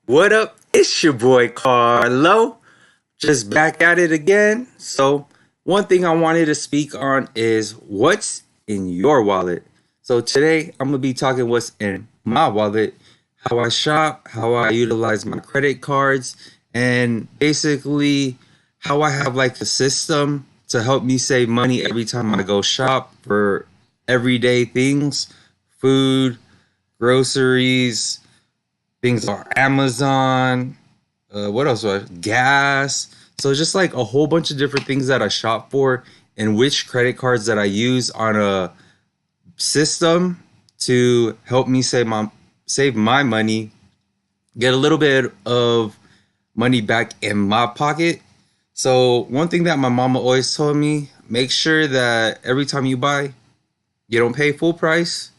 What up? It's your boy Carlo. Just back at it again. So, one thing I wanted to speak on is what's in your wallet. So, today I'm going to be talking what's in my wallet, how I shop, how I utilize my credit cards, and basically how I have like a system to help me save money every time I go shop for everyday things, food, groceries, things are Amazon. What else? Gas. So just like a whole bunch of different things that I shop for, and which credit cards that I use on a system to help me save my money, get a little bit of money back in my pocket. So one thing that my mama always told me: make sure that every time you buy, you don't pay full price,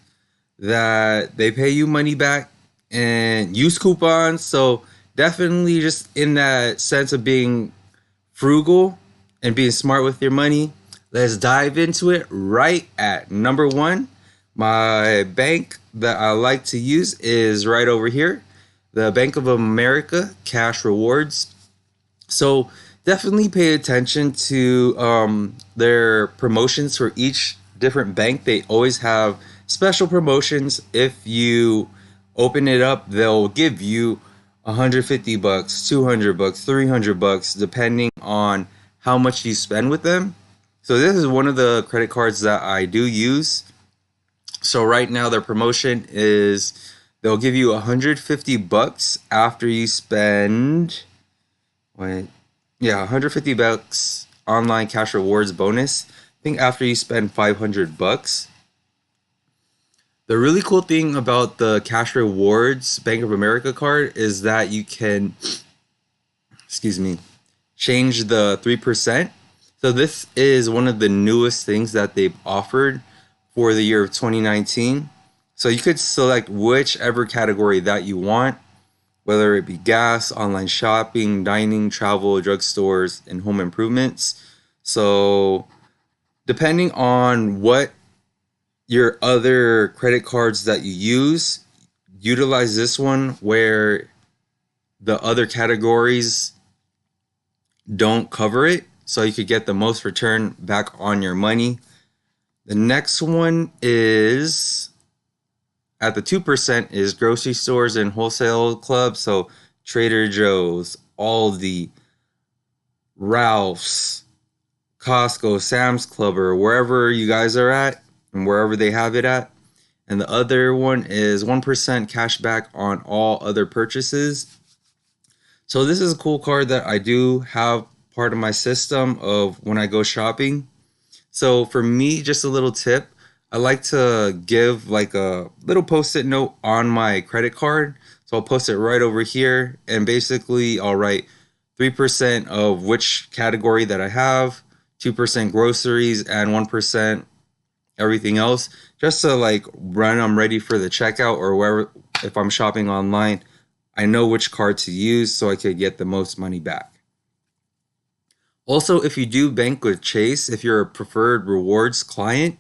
that they pay you money back, and use coupons. So definitely just in that sense of being frugal and being smart with your money. Let's dive into it right at number one. My bank that I like to use is right over here, the Bank of America Cash Rewards. So definitely pay attention to their promotions for each different bank. They always have special promotions. If you open it up, they'll give you 150 bucks, 200 bucks, 300 bucks, depending on how much you spend with them. So this is one of the credit cards that I do use. So right now their promotion is they'll give you 150 bucks after you spend, wait, yeah, 150 bucks online cash rewards bonus. I think after you spend 500 bucks. The really cool thing about the cash rewards Bank of America card is that you can, excuse me, change the 3%. So this is one of the newest things that they've offered for the year of 2019. So you could select whichever category that you want, whether it be gas, online shopping, dining, travel, drugstores, and home improvements. So depending on what your other credit cards that you use, utilize this one where the other categories don't cover it, so you could get the most return back on your money. The next one is at the 2% is grocery stores and wholesale clubs. So Trader Joe's, Aldi, Ralph's, Costco, Sam's Club, or wherever you guys are at and wherever they have it at. And the other one is 1% cash back on all other purchases. So this is a cool card that I do have part of my system of when I go shopping. So for me, just a little tip, I like to give like a little post-it note on my credit card. So I'll post it right over here, and basically I'll write 3% of which category that I have, 2% groceries, and 1% everything else, just to like run I'm ready for the checkout or wherever. If I'm shopping online, I know which card to use so I could get the most money back. Also, if you do bank with Chase, if you're a preferred rewards client,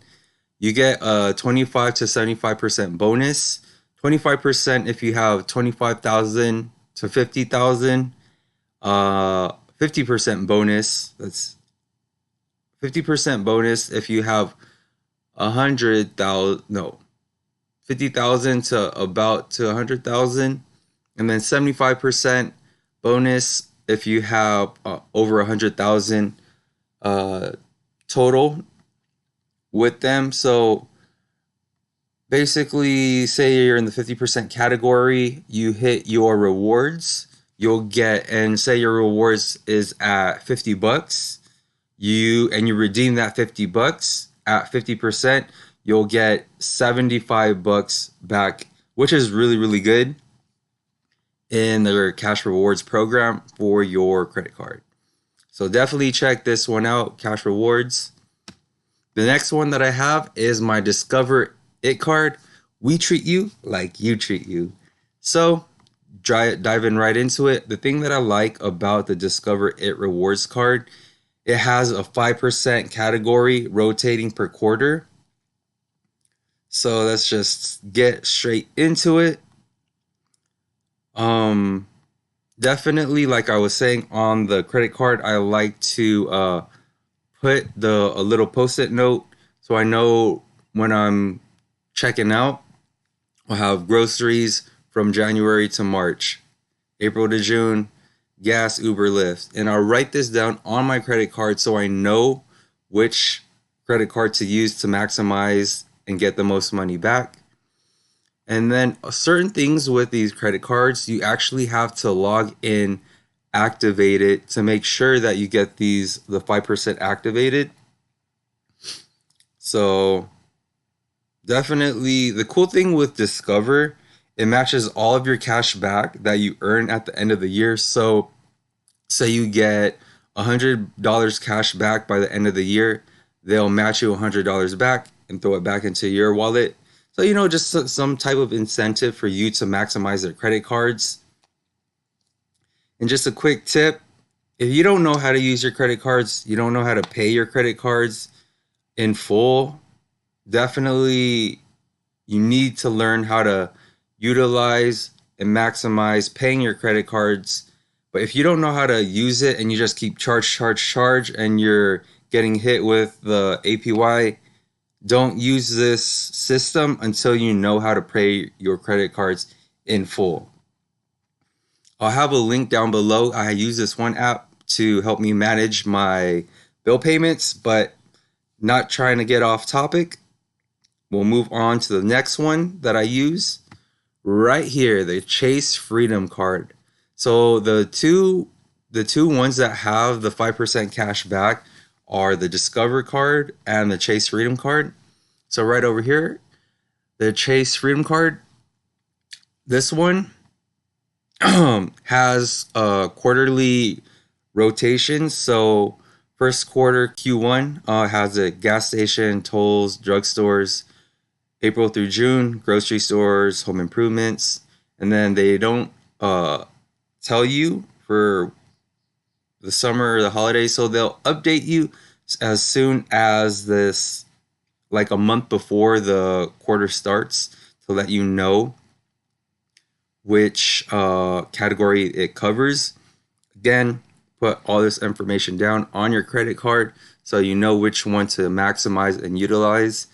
you get a 25 to 75% bonus. 25% if you have 25,000 to 50,000. 50% bonus. That's 50% bonus if you have 100,000, no, 50,000 to about to 100,000, and then 75% bonus if you have over 100,000 total with them. So basically, say you're in the 50% category, you hit your rewards, you'll get, and say your rewards is at 50 bucks, you redeem that 50 bucks at 50%, you'll get 75 bucks back, which is really, really good in their cash rewards program for your credit card. So definitely check this one out, cash rewards. The next one that I have is my Discover It card. We treat you like you treat you. So diving right into it. The thing that I like about the Discover It rewards card, it has a 5% category rotating per quarter. So let's just get straight into it. definitely, like I was saying on the credit card, I like to put the a little post-it note so I know when I'm checking out. I'll have groceries from January to March, April to June, gas, Uber, Lyft. And I'll write this down on my credit card so I know which credit card to use to maximize and get the most money back. And then certain things with these credit cards, you actually have to log in, activate it to make sure that you get the 5% activated. So definitely the cool thing with Discover, it matches all of your cash back that you earn at the end of the year. So say you get $100 cash back by the end of the year, they'll match you $100 back and throw it back into your wallet. So, just some type of incentive for you to maximize their credit cards. And just a quick tip, if you don't know how to use your credit cards, you don't know how to pay your credit cards in full, definitely you need to learn how to utilize and maximize paying your credit cards. But if you don't know how to use it and you just keep charge, and you're getting hit with the APY, don't use this system until you know how to pay your credit cards in full. I'll have a link down below. I use this one app to help me manage my bill payments, but not trying to get off topic. We'll move on to the next one that I use right here, the Chase Freedom Card. So the two ones that have the 5% cash back are the Discover card and the Chase Freedom Card. So right over here, the Chase Freedom Card, this one has a quarterly rotation. So first quarter Q1 has a gas station, tolls, drugstores. April through June, grocery stores, home improvements, and then they don't tell you for the summer or the holidays, so they'll update you as soon as this, like a month before the quarter starts, to let you know which category it covers. Again, put all this information down on your credit card so you know which one to maximize and utilize,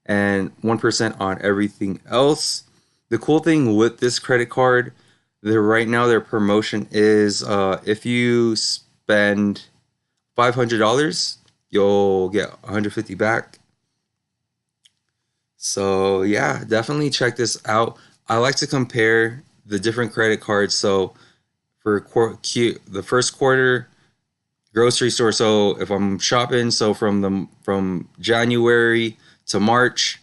and 1% on everything else. The cool thing with this credit card, right now their promotion is if you spend $500, you'll get 150 back. So yeah, definitely check this out. I like to compare the different credit cards. So for the first quarter, grocery store. So if I'm shopping, so from January to March,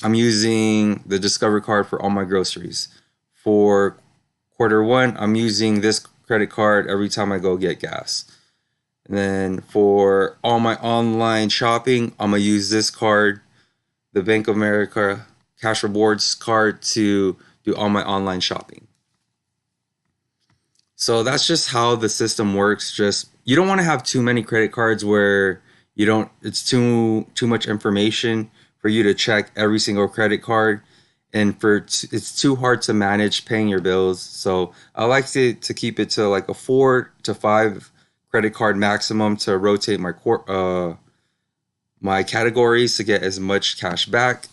I'm using the Discover card for all my groceries. For quarter one, I'm using this credit card every time I go get gas. And then for all my online shopping, I'm gonna use this card, the Bank of America Cash Rewards card, to do all my online shopping. So that's just how the system works. Just, you don't want to have too many credit cards where you don't it's too much information for you to check every single credit card, and it's too hard to manage paying your bills. So I like to keep it to like a 4 to 5 credit card maximum to rotate my categories to get as much cash back.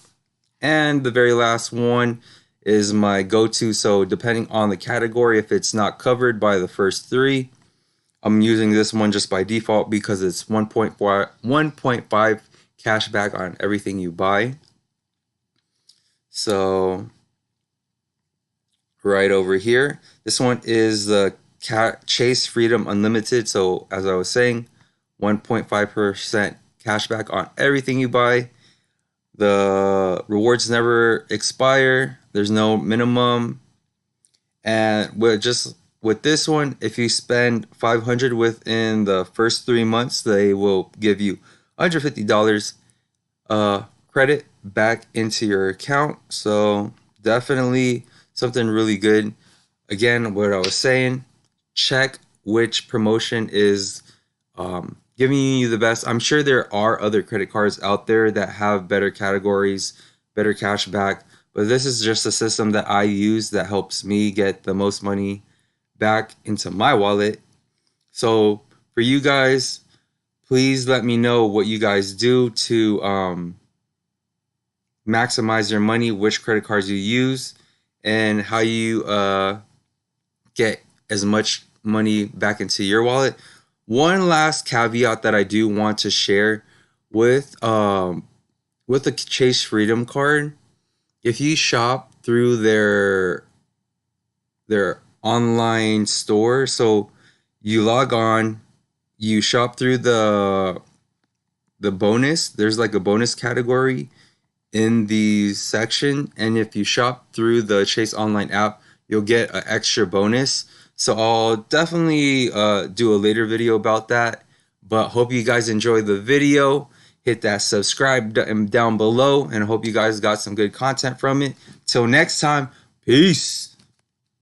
And the very last one is my go-to. So depending on the category, if it's not covered by the first three, I'm using this one just by default because it's 1.5 cash back on everything you buy. So right over here, this one is the Chase Freedom Unlimited. So as I was saying, 1.5% cash back on everything you buy. The rewards never expire. There's no minimum. And with this one, if you spend $500 within the first 3 months, they will give you $150 credit back into your account. So definitely something really good. Again, what I was saying, check which promotion is giving you the best. I'm sure there are other credit cards out there that have better categories, better cash back, but this is just a system that I use that helps me get the most money back into my wallet. So for you guys, please let me know what you guys do to maximize your money, which credit cards you use, and how you get as much money back into your wallet. One last caveat that I do want to share with the Chase Freedom card, if you shop through their online store, so you log on, you shop through the bonus. There's like a bonus category in the section, and if you shop through the Chase online app, you'll get an extra bonus. So I'll definitely do a later video about that, but hope you guys enjoy the video. Hit that subscribe button down below, and I hope you guys got some good content from it. Till next time, peace.